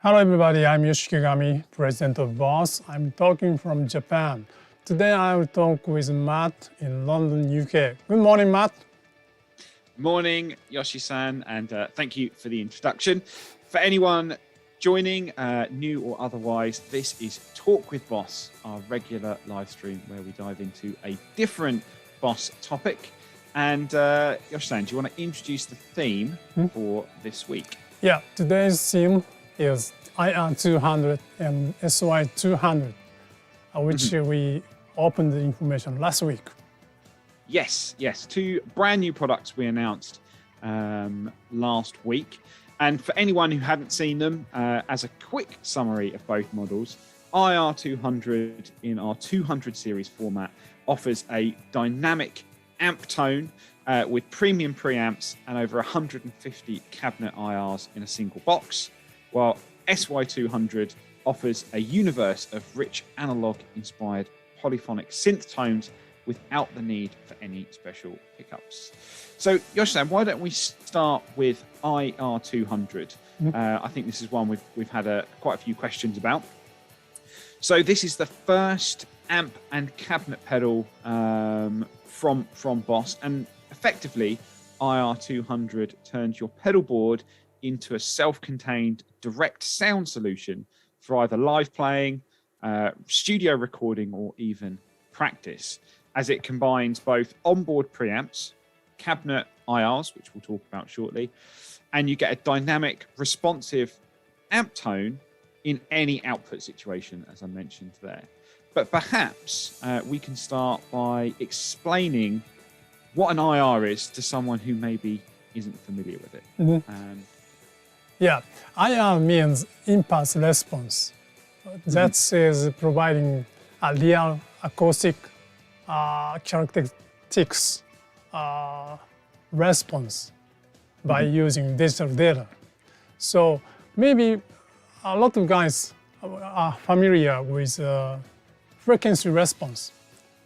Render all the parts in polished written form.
Hello everybody, I'm Yoshikigami, president of Boss. I'm talking from Japan. Today I will talk with Matt in London, UK. Good morning, Matt. Morning, Yoshi-san, and thank you for the introduction. For anyone joining, new or otherwise, this is Talk with Boss, our regular live stream where we dive into a different Boss topic. And Yoshi-san, do you want to introduce the theme for this week? Yeah, today's theme is IR-200 and SY-200, which we opened the information last week. Yes, two brand new products we announced last week. And for anyone who hadn't seen them, as a quick summary of both models, IR-200 in our 200 series format offers a dynamic amp tone with premium preamps and over 150 cabinet IRs in a single box, while SY-200 offers a universe of rich analog-inspired polyphonic synth tones without the need for any special pickups. So, Yoshi-san, why don't we start with IR-200? I think this is one we've had quite a few questions about. So this is the first amp and cabinet pedal from Boss, and effectively, IR-200 turns your pedal board into a self-contained direct sound solution for either live playing, studio recording, or even practice, as it combines both onboard preamps, cabinet IRs, which we'll talk about shortly, and you get a dynamic, responsive amp tone in any output situation, as I mentioned there. But perhaps we can start by explaining what an IR is to someone who maybe isn't familiar with it. Yeah, IR means impulse response. That is providing a real acoustic characteristics response by using digital data. So maybe a lot of guys are familiar with frequency response.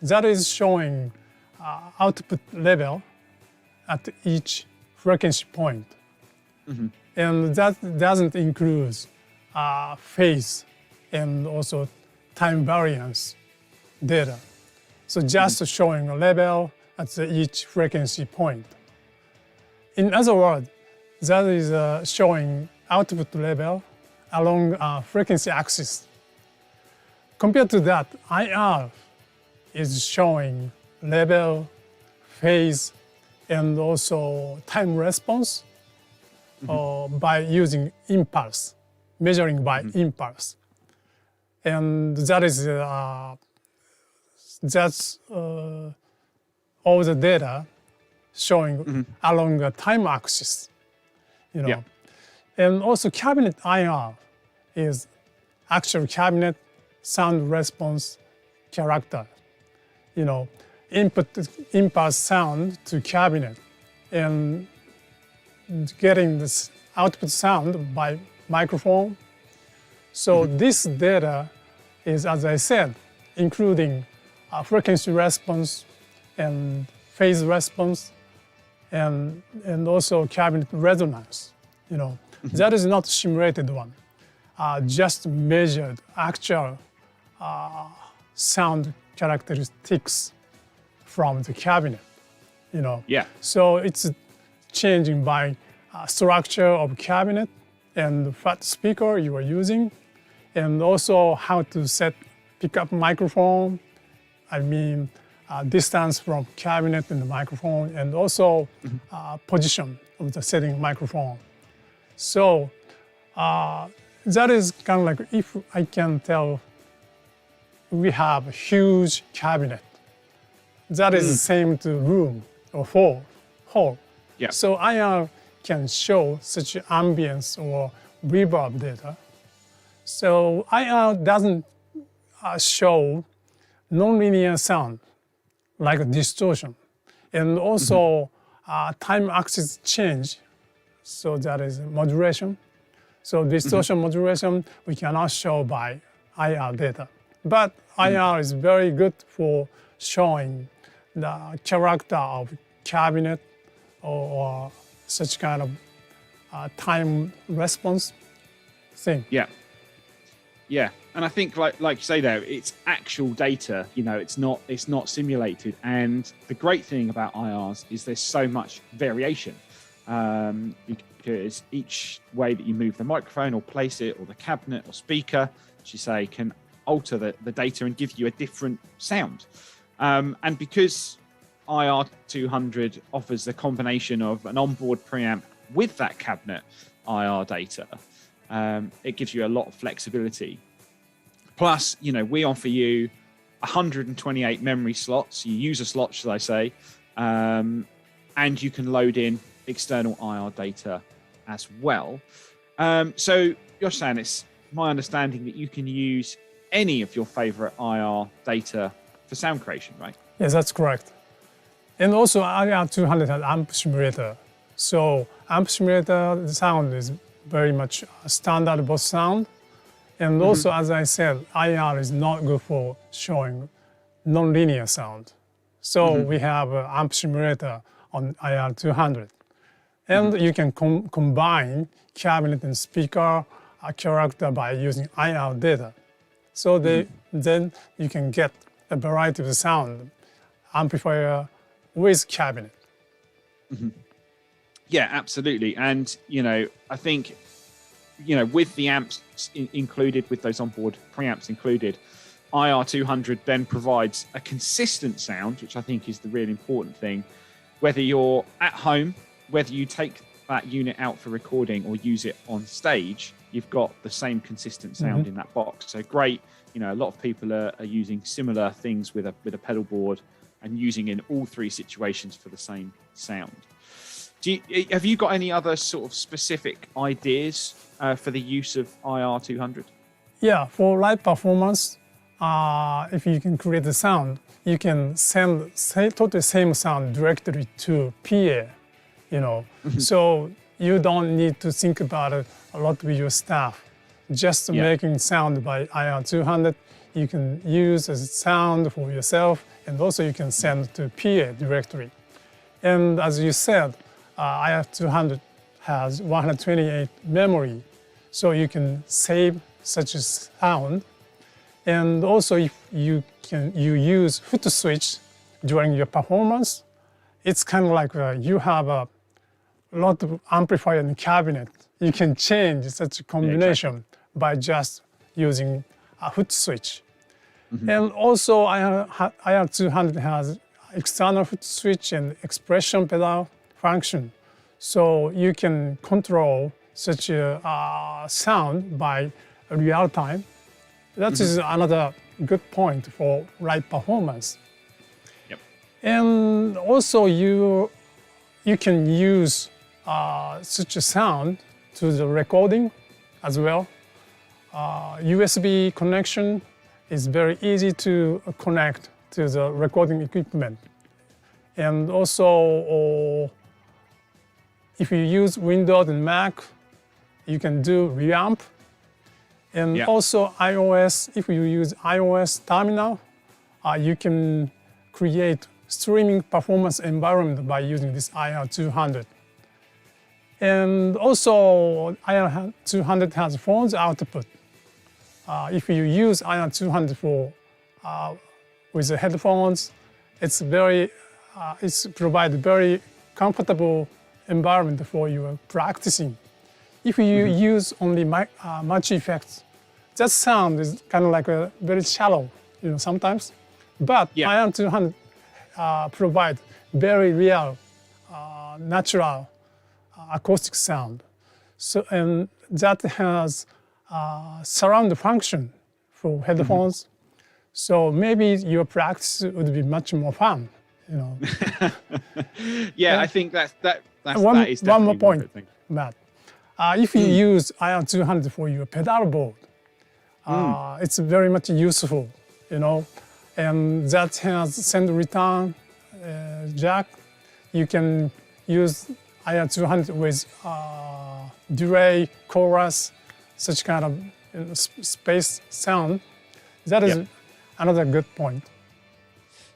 That is showing output level at each frequency point. And that doesn't include phase and also time variance data. So just showing a level at each frequency point. In other words, that is showing output level along a frequency axis. Compared to that, IR is showing level, phase, and also time response by using impulse, measuring by impulse. And that is that's all the data showing along the time axis, you know. Yeah. And also cabinet IR is actual cabinet sound response character, you know, input impulse sound to cabinet and getting this output sound by microphone. So this data is, as I said, including frequency response and phase response and also cabinet resonance, you know. That is not simulated one, just measured actual sound characteristics from the cabinet, you know. Yeah. So it's changing by structure of cabinet and what speaker you are using, and also how to set pickup microphone, I mean distance from cabinet and the microphone, and also position of the setting microphone. So that is kind of like, if I can tell, we have a huge cabinet. That is the same to room or hall. Yeah. So IR can show such ambience or reverb data. So IR doesn't show nonlinear sound like a distortion, and also time axis change. So that is modulation. So distortion modulation we cannot show by IR data, but IR is very good for showing the character of cabinet or such kind of time response thing. Yeah. Yeah, and I think like you say there, it's actual data. You know, it's not simulated. And the great thing about IRs is there's so much variation, because each way that you move the microphone or place it, or the cabinet or speaker, as you say, can alter the data and give you a different sound. And because IR-200 offers the combination of an onboard preamp with that cabinet IR data, it gives you a lot of flexibility. Plus, you know, we offer you 128 memory slots. You use a slot, should I say, and you can load in external IR data as well. So you're saying, it's my understanding that you can use any of your favorite IR data for sound creation, right? Yes, that's correct. And also IR-200 has amp simulator. So amp simulator sound is very much a standard boss sound. And also, as I said, IR is not good for showing non-linear sound. So we have an amp simulator on IR-200. And you can combine cabinet and speaker character by using IR data. So then you can get a variety of sound, amplifier with cabinet. Yeah, absolutely. And, you know, I think, you know, with the amps included, with those onboard preamps included, IR-200 then provides a consistent sound, which I think is the really important thing. Whether you're at home, whether you take that unit out for recording or use it on stage, you've got the same consistent sound in that box. So great. You know, a lot of people are using similar things with a pedal board and using in all three situations for the same sound. Have you got any other sort of specific ideas for the use of IR-200? Yeah, for live performance, if you can create the sound, you can send totally same sound directly to PA, you know. So you don't need to think about it a lot with your staff. Just making sound by IR-200, you can use as a sound for yourself, and also you can send to PA directly. And as you said, IR-200 has 128 memory, so you can save such a sound. And also, if you use foot switch during your performance, it's kind of like you have a lot of amplifier in the cabinet. You can change such a combination by just using a foot switch. And also, IR-200 has external foot switch and expression pedal function. So you can control such a sound by real time. That is another good point for live performance. And also you can use such a sound to the recording as well. USB connection is very easy to connect to the recording equipment. And also, if you use Windows and Mac, you can do reamp. And also iOS, if you use iOS terminal, you can create streaming performance environment by using this IR-200. And also, IR-200 has phones output. If you use IR-200 for with the headphones, it's provide very comfortable environment for your practicing. If you use only match effects, that sound is kind of like a very shallow, you know, sometimes. But IR-200 provide very real, natural acoustic sound. So, and that has surround function for headphones. So maybe your practice would be much more fun, you know. I think that is one more point, thing. Matt. If you use IR-200 for your pedal board, it's very much useful, you know. And that has send return jack. You can use IR-200 with delay, chorus, such kind of space sound. That is another good point.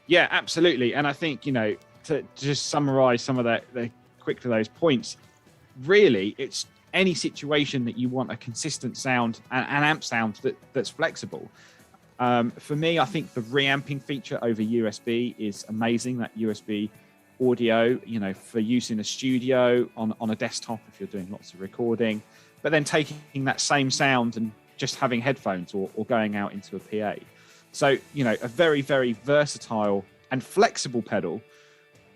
Yeah, absolutely. And I think, you know, to just summarize some of the quick to those points, really, it's any situation that you want a consistent sound and amp sound that's flexible. For me, I think the reamping feature over USB is amazing. That USB audio, for use in a studio, on a desktop if you're doing lots of recording, but then taking that same sound and just having headphones or going out into a PA. So, a very, very versatile and flexible pedal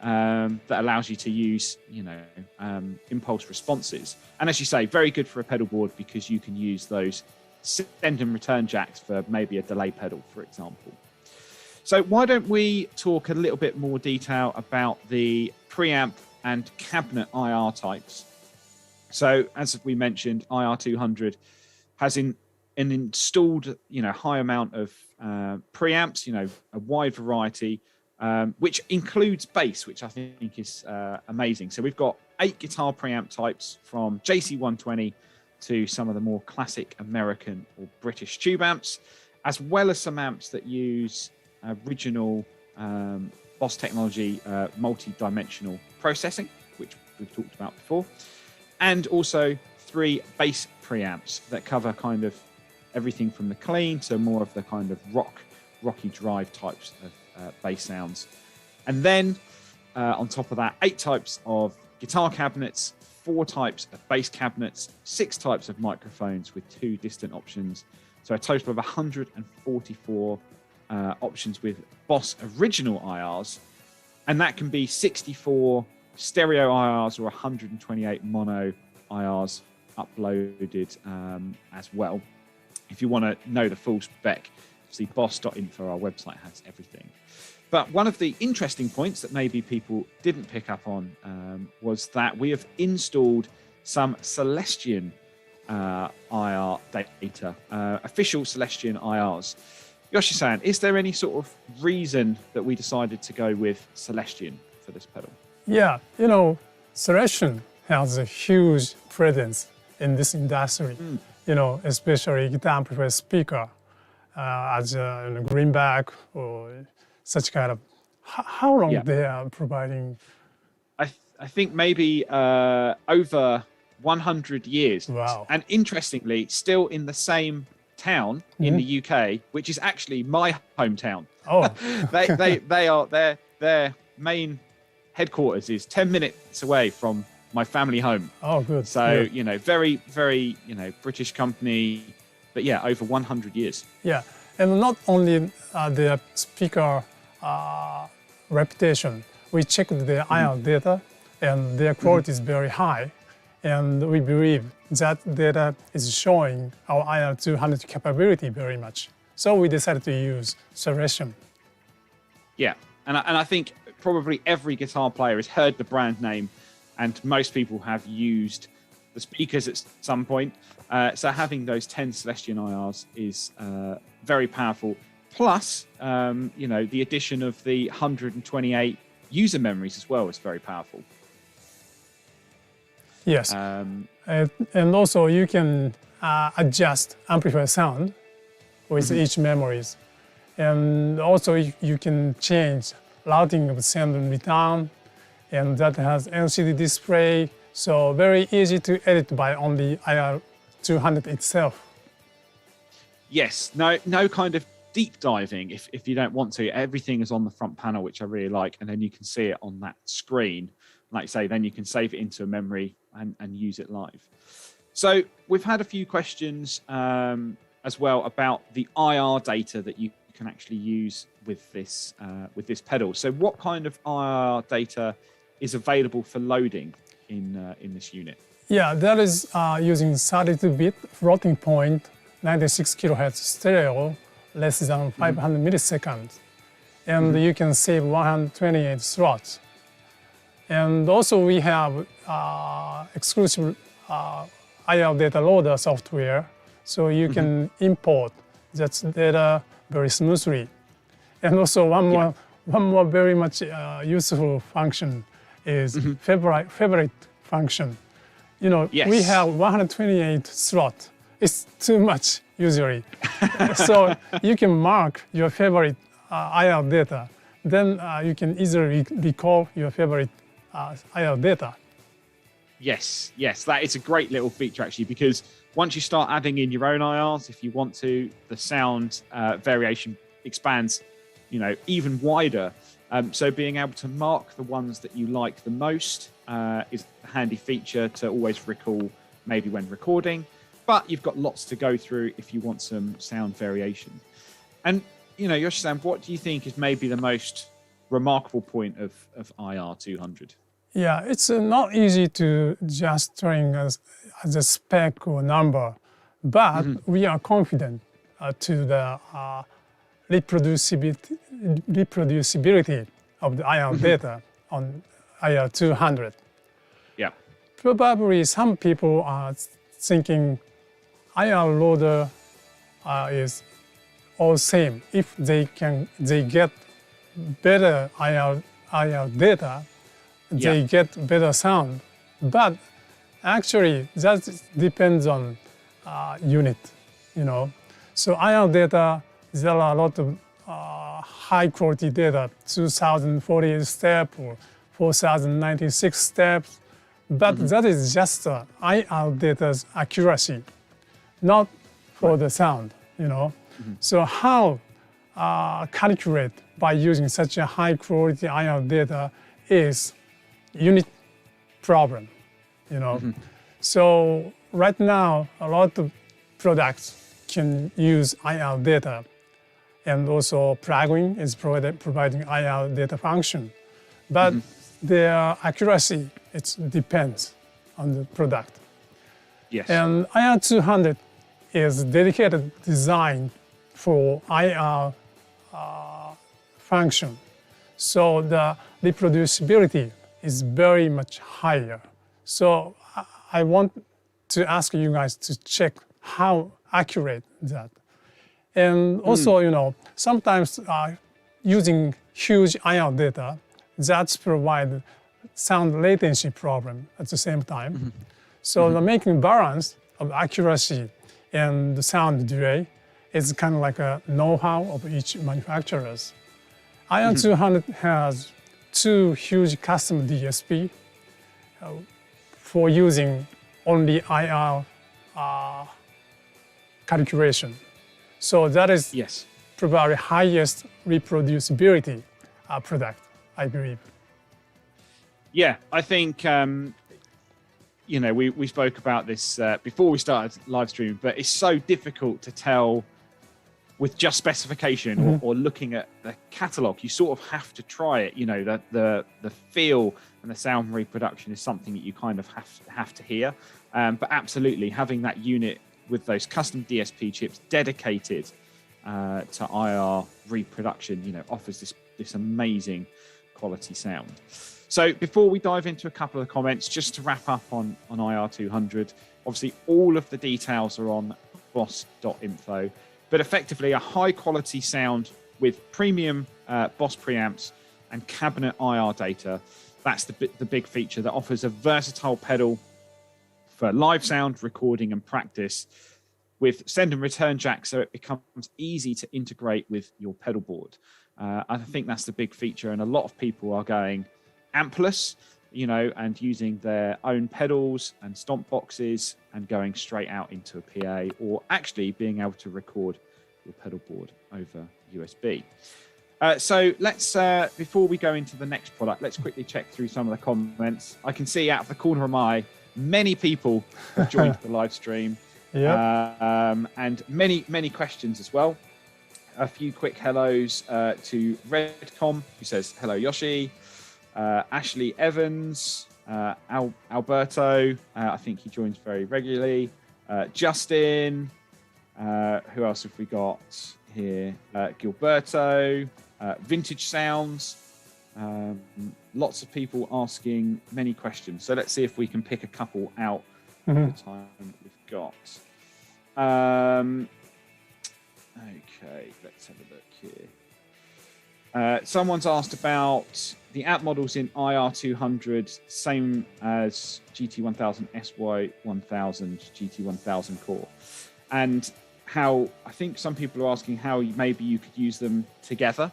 that allows you to use, impulse responses. And as you say, very good for a pedal board because you can use those send and return jacks for maybe a delay pedal, for example. So why don't we talk a little bit more detail about the preamp and cabinet IR types. So as we mentioned, IR-200 has an installed, high amount of preamps, a wide variety, which includes bass, which I think is amazing. So we've got 8 guitar preamp types from JC120 to some of the more classic American or British tube amps, as well as some amps that use original Boss technology, multi-dimensional processing, which we've talked about before, and also 3 bass preamps that cover kind of everything from the clean to more of the kind of rocky drive types of bass sounds. And then on top of that, 8 types of guitar cabinets, 4 types of bass cabinets, 6 types of microphones with 2 distant options. So a total of 144 options with Boss original IRs. And that can be 64 stereo IRs or 128 mono IRs uploaded as well. If you want to know the full spec, see boss.info, our website has everything. But one of the interesting points that maybe people didn't pick up on was that we have installed some Celestion IR data, official Celestion IRs. Yoshi-san, is there any sort of reason that we decided to go with Celestion for this pedal? Yeah, Celestion has a huge presence in this industry, especially guitar amplifier speaker as a greenback or such kind of. How long they are providing? I think maybe over 100 years. Wow. And interestingly, still in the same town in the UK, which is actually my hometown. Oh. they are their main headquarters is 10 minutes away from my family home. Oh, good. So, very, very, British company, but yeah, over 100 years. Yeah, and not only their speaker reputation, we checked their IR data and their quality is very high. And we believe that data is showing our IR-200 capability very much. So we decided to use Celestion. Yeah, and I think probably every guitar player has heard the brand name, and most people have used the speakers at some point. So having those 10 Celestion IRs is very powerful. Plus, the addition of the 128 user memories as well is very powerful. Yes, and also you can adjust amplifier sound with each memories. And also you can change routing of send and return, and that has LCD display, so very easy to edit by only IR-200 itself. Yes, no kind of deep diving if you don't want to. Everything is on the front panel, which I really like, and then you can see it on that screen. Like I say, then you can save it into a memory and use it live. So we've had a few questions as well about the IR data that you can actually use with this pedal. So what kind of IR data is available for loading in this unit? Yeah, that is using 32-bit floating point, 96 kilohertz stereo, less than 500 milliseconds. And you can save 128 slots. And also we have exclusive IR data loader software, so you can import that data very smoothly. And also one more very much useful function is favorite function. We have 128 slots. It's too much usually. So you can mark your favorite IR data. Then you can easily recall your favorite IR data. Yes, yes, that is a great little feature actually, because once you start adding in your own IRs, if you want to, the sound variation expands, even wider. So being able to mark the ones that you like the most is a handy feature to always recall, maybe when recording. But you've got lots to go through if you want some sound variation. And Yoshi-san, what do you think is maybe the most remarkable point of IR-200? Yeah, it's not easy to just turn as a spec or number, but we are confident to the reproducibility of the IR data on IR-200. Yeah. Probably some people are thinking IR loader is all same. If they get better IR data, they get better sound. But actually, that depends on unit, So IR data, there are a lot of high quality data, 2048 step or 4096 steps. But that is just IR data's accuracy, not for the sound, So how calculate by using such a high quality IR data is unit problem, So right now, a lot of products can use IR data, and also plugin is providing IR data function. But their accuracy, it depends on the product. Yes. And IR-200 is dedicated design for IR function. So the reproducibility is very much higher. So I want to ask you guys to check how accurate that. And also, sometimes using huge IR data, that's provide sound latency problem at the same time. So the making balance of accuracy and the sound delay is kind of like a know-how of each manufacturers. IR-200 has two huge custom DSP for using only IR calculation. So that is probably highest reproducibility product, I believe. Yeah, I think, we spoke about this before we started live streaming, but it's so difficult to tell with just specification or looking at the catalog. You sort of have to try it. The feel and the sound reproduction is something that you kind of have to hear. But absolutely, having that unit with those custom DSP chips dedicated to IR reproduction, offers this amazing quality sound. So before we dive into a couple of comments, just to wrap up on IR-200, obviously all of the details are on boss.info, but effectively a high quality sound with premium Boss preamps and cabinet IR data. That's the big feature that offers a versatile pedal for live sound recording and practice with send and return jack, so it becomes easy to integrate with your pedal board. I think that's the big feature, and a lot of people are going ampless, and using their own pedals and stomp boxes and going straight out into a PA, or actually being able to record your pedal board over USB. So let's, before we go into the next product, let's quickly check through some of the comments. I can see out of the corner of my eye, many people have joined the live stream. And many questions as well. A few quick hellos to Redcom, who says, hello, Yoshi. Ashley Evans, Alberto, I think he joins very regularly. Justin, who else have we got here? Gilberto, Vintage Sounds. Lots of people asking many questions. So let's see if we can pick a couple out of the time we've got. Okay, let's have a look here. Someone's asked about the amp models in IR-200, same as GT1000, SY-1000, GT1000 core. And how, I think some people are asking how maybe you could use them together.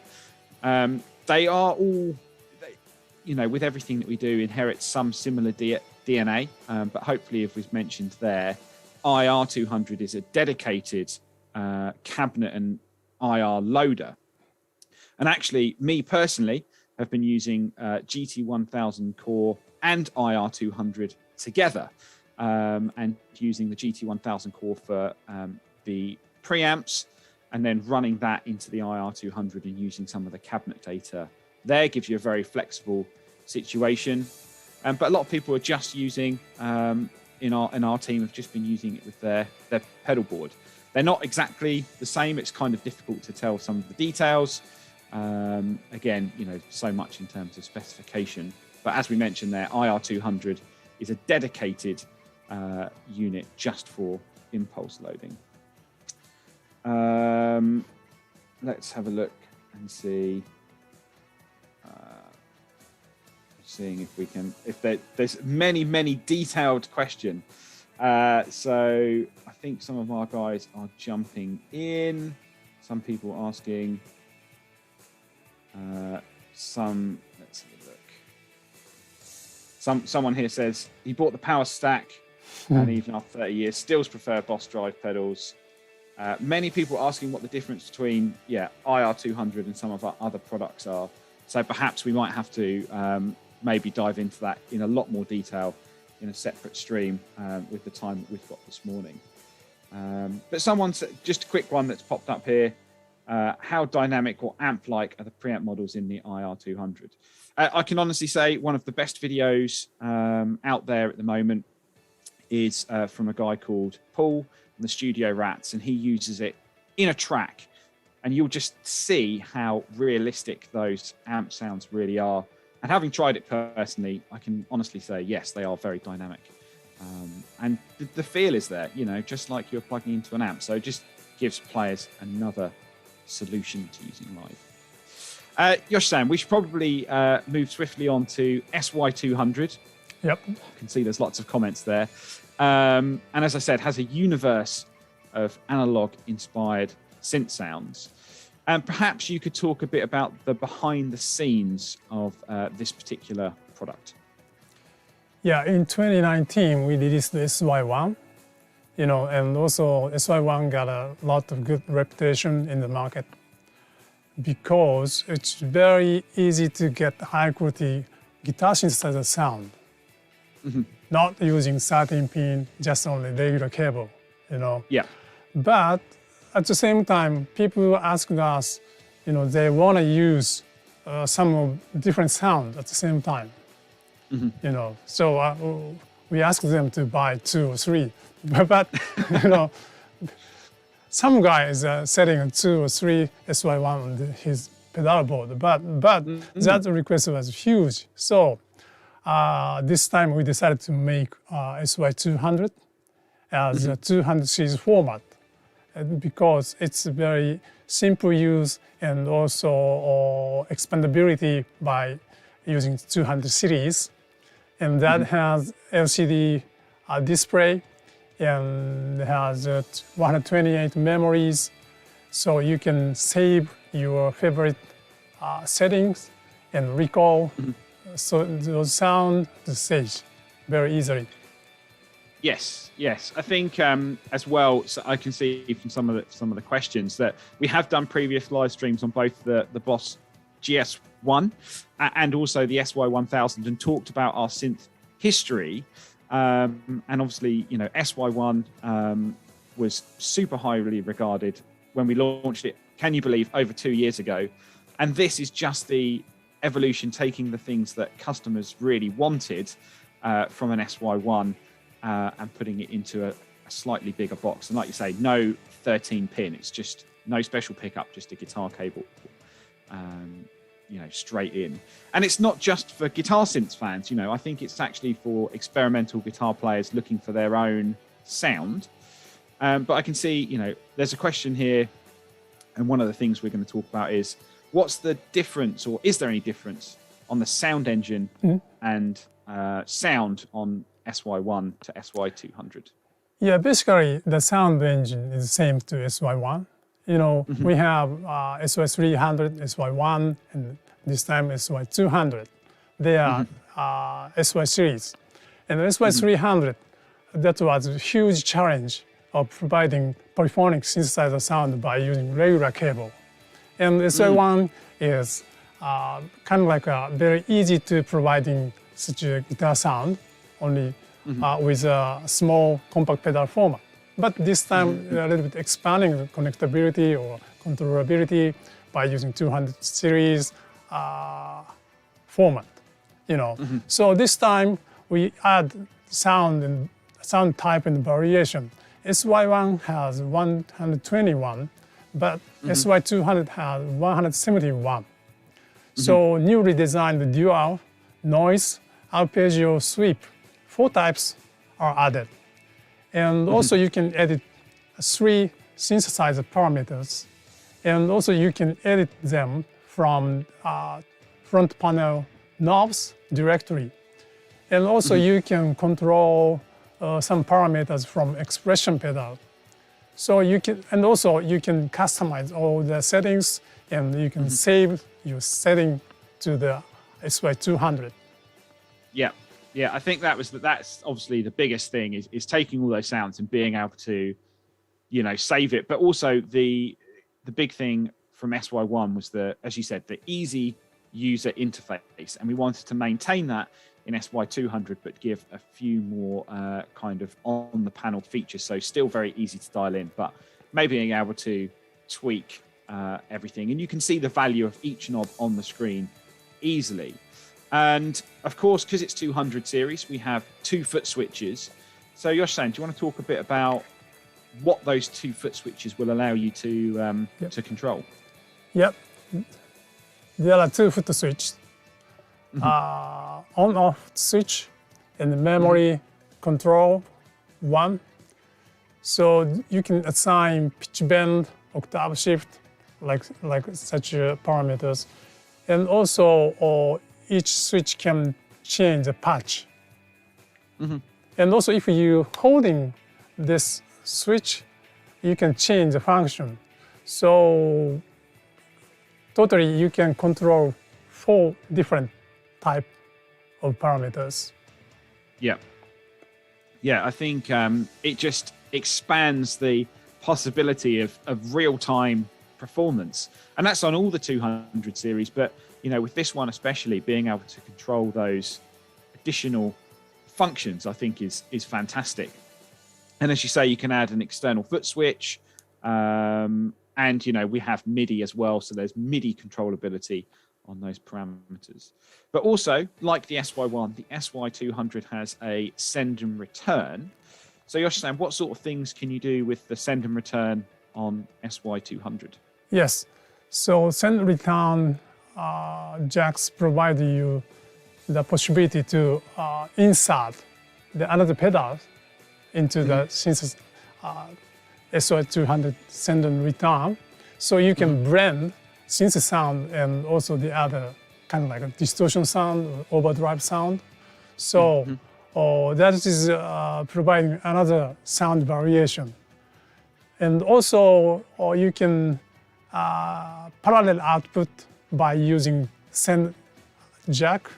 They are all, with everything that we do, inherit some similar DNA, but hopefully, as we've mentioned there, IR-200 is a dedicated cabinet and IR loader. And actually, me personally have been using GT1000 core and IR-200 together, and using the GT1000 core for the preamps, and then running that into the IR-200 and using some of the cabinet data there gives you a very flexible situation. But a lot of people are just using, in our team, have just been using it with their pedal board. They're not exactly the same. It's kind of difficult to tell some of the details. Again, so much in terms of specification. But as we mentioned there, IR-200 is a dedicated unit just for impulse loading. Let's have a look and see. Seeing if we can, there's many detailed questions. So I think some of our guys are jumping in. Some people asking. Let's have a look. Someone here says he bought the power stack, and even after 30 years, still prefers Boss drive pedals. Many people asking what the difference between IR-200 and some of our other products are. So perhaps we might have to maybe dive into that in a lot more detail in a separate stream with the time that we've got this morning. But just a quick one that's popped up here. How dynamic or amp-like are the preamp models in the IR-200? I can honestly say one of the best videos out there at the moment is from a guy called Paul and the Studio Rats, and he uses it in a track, and you'll just see how realistic those amp sounds really are. And having tried it personally, I can honestly say, yes, they are very dynamic. And the feel is there, just like you're plugging into an amp. So it just gives players another solution to using live. Yosh-san, we should probably move swiftly on to SY-200. Yep. You can see there's lots of comments there. And as I said, has a universe of analog-inspired synth sounds. And perhaps you could talk a bit about the behind the scenes of this particular product. Yeah, in 2019, we released the SY-1, and also SY-1 got a lot of good reputation in the market because it's very easy to get high quality guitar synthesizer sound, not using 13-pin, just only regular cable, Yeah. But at the same time, people ask us, they want to use some different sound at the same time, So we ask them to buy 2 or 3, but some guy is setting a 2 or 3 SY-1 on his pedal board, but that request was huge. So this time we decided to make SY-200 as a 200 series format, because it's very simple use and also expandability by using 200 series. And that has LCD display and has 128 memories. So you can save your favorite settings and recall so those sound the stage very easily. Yes. I think as well, so I can see from some of the questions that we have done previous live streams on both the Boss GS1 and also the SY-1000 and talked about our synth history. And obviously, SY-1 was super highly regarded when we launched it. Can you believe, over 2 years ago? And this is just the evolution, taking the things that customers really wanted from an SY-1. And putting it into a slightly bigger box. And like you say, no 13-pin. It's just no special pickup, just a guitar cable, straight in. And it's not just for guitar synths fans. I think it's actually for experimental guitar players looking for their own sound. But I can see, there's a question here. And one of the things we're going to talk about is, what's the difference, or is there any difference on the sound engine and sound on SY-1 to SY-200? Yeah, basically the sound engine is the same to SY-1. We have SY-300, SY-1, and this time SY-200. They are SY series. And the SY-300, that was a huge challenge of providing polyphonic synthesizer sound by using regular cable. And the SY-1 is kind of like a very easy to providing such a guitar sound, only with a small compact pedal format. But this time, a little bit expanding the connectability or controllability by using 200 series format, So this time we add sound and sound type and variation. SY-1 has 121, but SY-200 has 171. So newly designed dual, noise, arpeggio, sweep, 4 types are added. And also you can edit 3 synthesizer parameters. And also you can edit them from front panel knobs directly. And also you can control some parameters from expression pedal. So you can, and also you can customize all the settings and you can save your setting to the SY-200. Yeah. Yeah, I think that's obviously the biggest thing is taking all those sounds and being able to, save it. But also the big thing from SY-1 was as you said, the easy user interface, and we wanted to maintain that in SY-200, but give a few more kind of on the panel features. So still very easy to dial in, but maybe being able to tweak everything, and you can see the value of each knob on the screen easily. And of course, because it's 200 series, we have 2-foot switches. So Yoshi-san, do you want to talk a bit about what those 2-foot switches will allow you to control? Yep. There are 2-foot switches. On-off switch and memory control 1. So you can assign pitch bend, octave shift, like such parameters. And also each switch can change the patch. And also if you holding this switch, you can change the function. So totally you can control 4 different type of parameters. Yeah. Yeah, I think it just expands the possibility of real-time performance. And that's on all the 200 series, but with this one especially, being able to control those additional functions, I think is fantastic. And as you say, you can add an external foot switch, and we have MIDI as well, so there's MIDI controllability on those parameters. But also, like the SY-1, the SY-200 has a send and return. So Yoshi-san, what sort of things can you do with the send and return on SY-200? Yes, so send and return jacks provide you the possibility to insert another pedal into the SY-200 send and return. So you can blend synth sound and also the other kind of like a distortion sound, or overdrive sound. So that is providing another sound variation. And also you can parallel output by using send jack.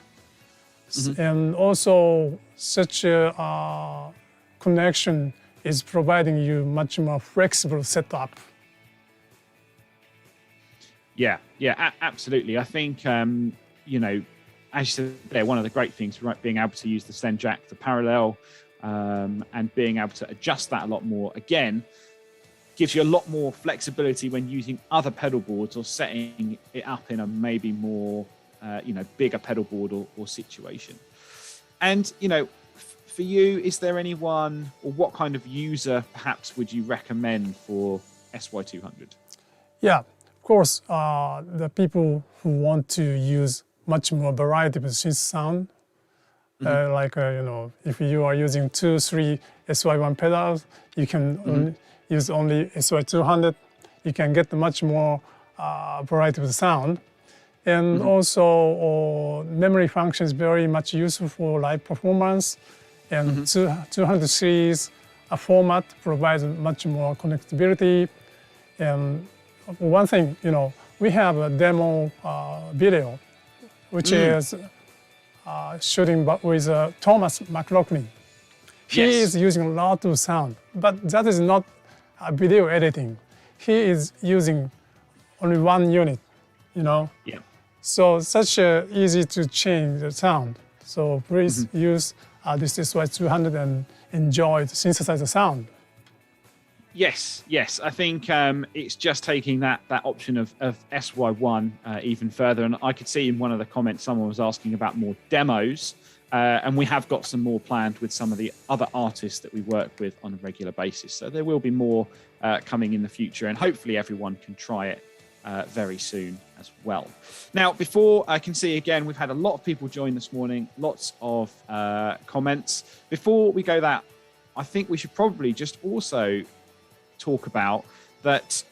And also such a connection is providing you much more flexible setup. Yeah, absolutely. I think, as you said there, one of the great things, right, being able to use the send jack to parallel and being able to adjust that a lot more, again, gives you a lot more flexibility when using other pedal boards or setting it up in a maybe more, bigger pedal board or situation. And, for you, is there anyone, or what kind of user perhaps would you recommend for SY-200? Yeah. Of course, the people who want to use much more variety of synth sound, if you are using 2-3 SY-1 pedals, you can use only SY-200. You can get much more variety of sound. And also, memory function is very much useful for live performance. And 200 series format provides much more connectability. And one thing, we have a demo video, which is shooting with Thomas McLaughlin. He Yes. is using a lot of sound, but that is not video editing. He is using only one unit, you know. Yeah. So such easy to change the sound. So please use this SY-200 and enjoy the synthesizer sound. Yes, yes. I think it's just taking that option of SY1 even further. And I could see in one of the comments someone was asking about more demos. And we have got some more planned with some of the other artists that we work with on a regular basis. So there will be more coming in the future, and hopefully everyone can try it very soon as well. Now, before I can see again, we've had a lot of people join this morning, lots of comments. Before we go that, I think we should probably just also talk about that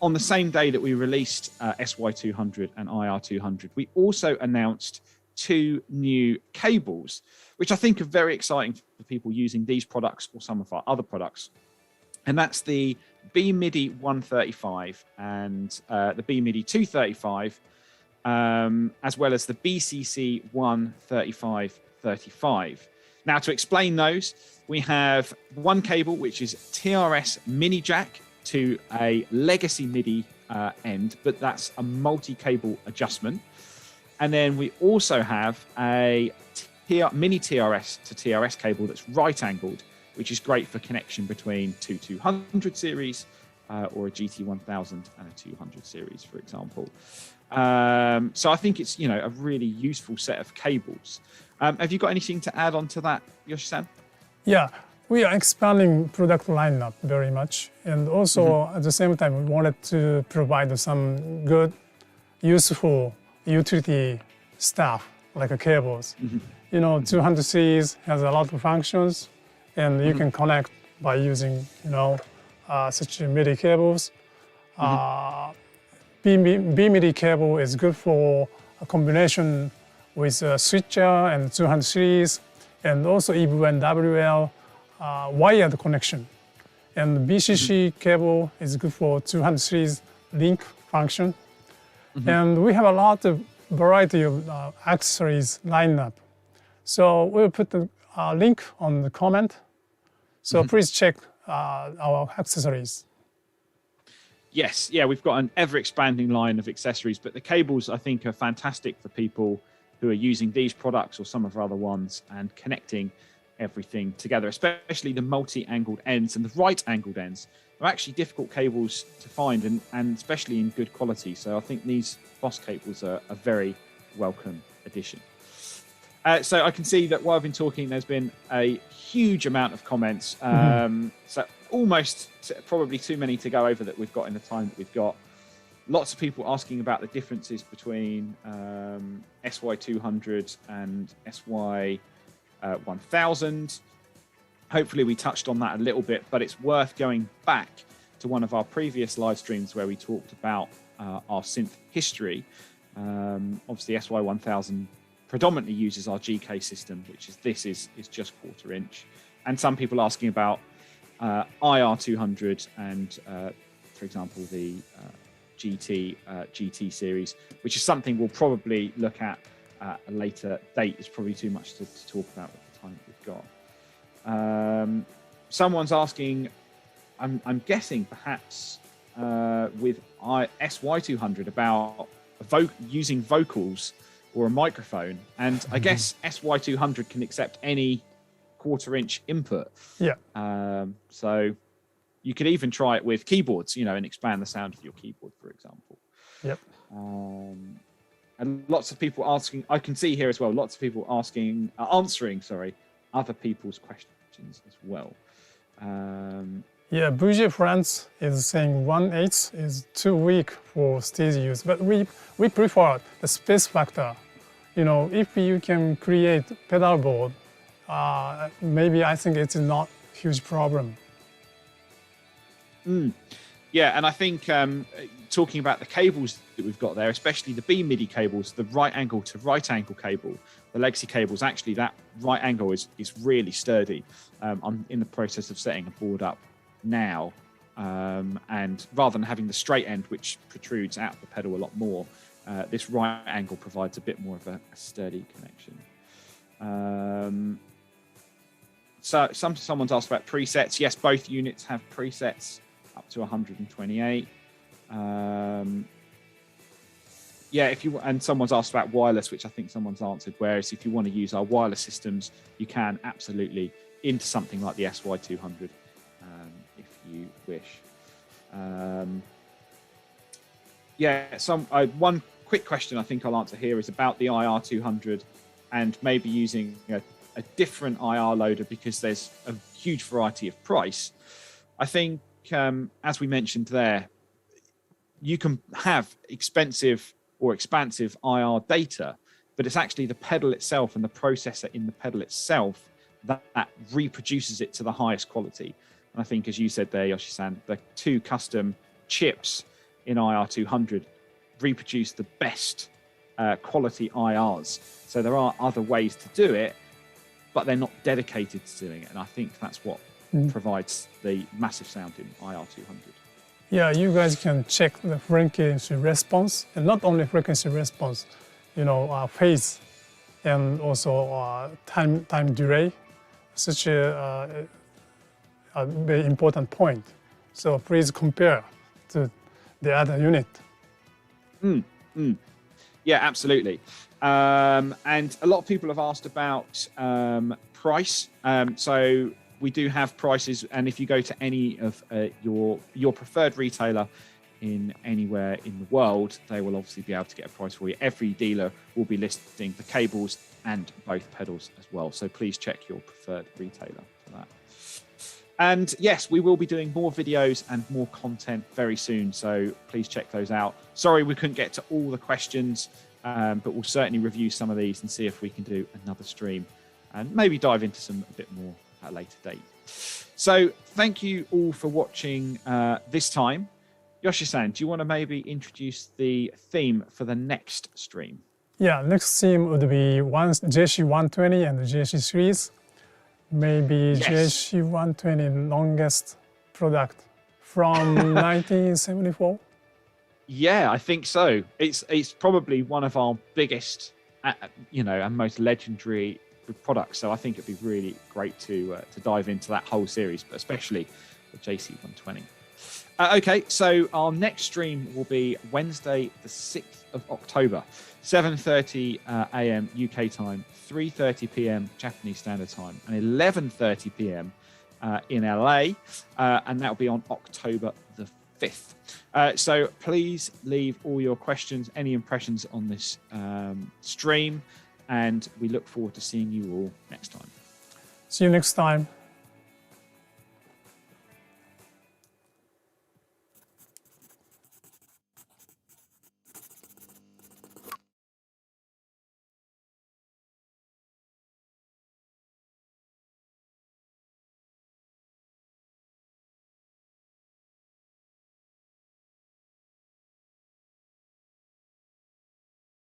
on the same day that we released SY-200 and IR-200, we also announced 2 new cables, which I think are very exciting for people using these products or some of our other products. And that's the B-MIDI 135 and the B-MIDI 235, as well as the BCC 135/35. Now, to explain those, we have one cable, which is TRS mini jack to a legacy MIDI end, but that's a multi-cable adjustment. And then we also have a mini TRS to TRS cable that's right-angled, which is great for connection between 200 series or a GT1000 and a 200 series, for example. So I think it's, a really useful set of cables. Have you got anything to add on to that, Yoshi-san? Yeah, we are expanding product lineup very much. And also at the same time, we wanted to provide some good, useful utility stuff like cables. 200 series has a lot of functions, and you can connect by using, such MIDI cables. B-MIDI cable is good for a combination with a switcher and 200 series, and also EV and WL wired connection. And BCC cable is good for 200 series link function. And we have a lot of variety of accessories lined up. So we'll put the link on the comment. So please check our accessories. Yes, yeah, we've got an ever-expanding line of accessories, but the cables, I think, are fantastic for people who are using these products or some of our other ones and connecting everything together, especially the multi-angled ends and the right-angled ends. They're actually difficult cables to find, and especially in good quality. So I think these Boss cables are a very welcome addition. So I can see that while I've been talking, there's been a huge amount of comments. So almost probably too many to go over that we've got in the time that we've got. Lots of people asking about the differences between SY-200 and SY-1000. Hopefully we touched on that a little bit, but it's worth going back to one of our previous live streams where we talked about our synth history. Obviously SY-1000 predominantly uses our GK system, which is just 1/4 inch. And some people asking about IR-200 and, for example, the GT series, which is something we'll probably look at a later date. It's probably too much to talk about with the time that we've got. Someone's asking, I'm guessing perhaps with SY-200 about using vocals or a microphone, and I guess SY-200 can accept any 1/4 inch input. Yeah. So you could even try it with keyboards, and expand the sound of your keyboard, for example. Yep. And lots of people asking, I can see here as well, lots of people answering other people's questions as well. Yeah, VJ France is saying 1/8 is too weak for stage use, but we prefer the space factor. If you can create pedal board, maybe I think it's not a huge problem. Yeah, and I think talking about the cables that we've got there, especially the B-MIDI cables, the right angle to right angle cable, the legacy cables, actually that right angle is really sturdy. I'm in the process of setting a board up now, and rather than having the straight end which protrudes out the pedal a lot more, this right angle provides a bit more of a sturdy connection. So someone's asked about presets. Yes, both units have presets up to 128. Yeah, and someone's asked about wireless, which I think someone's answered. Whereas if you want to use our wireless systems, you can absolutely into something like the SY-200 if you wish. One quick question I think I'll answer here is about the IR-200 and maybe using a different IR loader because there's a huge variety of price. I think, as we mentioned there, you can have expensive or expansive IR data, but it's actually the pedal itself and the processor in the pedal itself that reproduces it to the highest quality. And I think, as you said there, Yoshi-san, the 2 custom chips in IR-200 reproduce the best quality IRs. So there are other ways to do it, but they're not dedicated to doing it. And I think that's what provides the massive sound in IR-200. Yeah, you guys can check the frequency response, and not only frequency response, phase, and also time delay, such a very important point. So please compare to the other unit. Yeah, absolutely. And a lot of people have asked about price. So we do have prices, and if you go to any of your preferred retailer in anywhere in the world, they will obviously be able to get a price for you. Every dealer will be listing the cables and both pedals as well. So please check your preferred retailer for that. And yes, we will be doing more videos and more content very soon. So please check those out. Sorry, we couldn't get to all the questions, but we'll certainly review some of these and see if we can do another stream and maybe dive into some a bit more at a later date. So thank you all for watching this time. Yoshi-san, do you want to maybe introduce the theme for the next stream? Yeah, next theme would be JC-120 and the JC series. Maybe Yes. JC-120 longest product from 1974. Yeah, I think so. It's probably one of our biggest, and most legendary products. So I think it'd be really great to dive into that whole series, but especially the JC-120. Okay, so our next stream will be Wednesday, the 6th of October, 7:30 a.m. UK time, 3:30 p.m. Japanese Standard Time, and 11:30 p.m. In LA, and that will be on October the 5th. So please leave all your questions, any impressions on this stream, and we look forward to seeing you all next time. See you next time.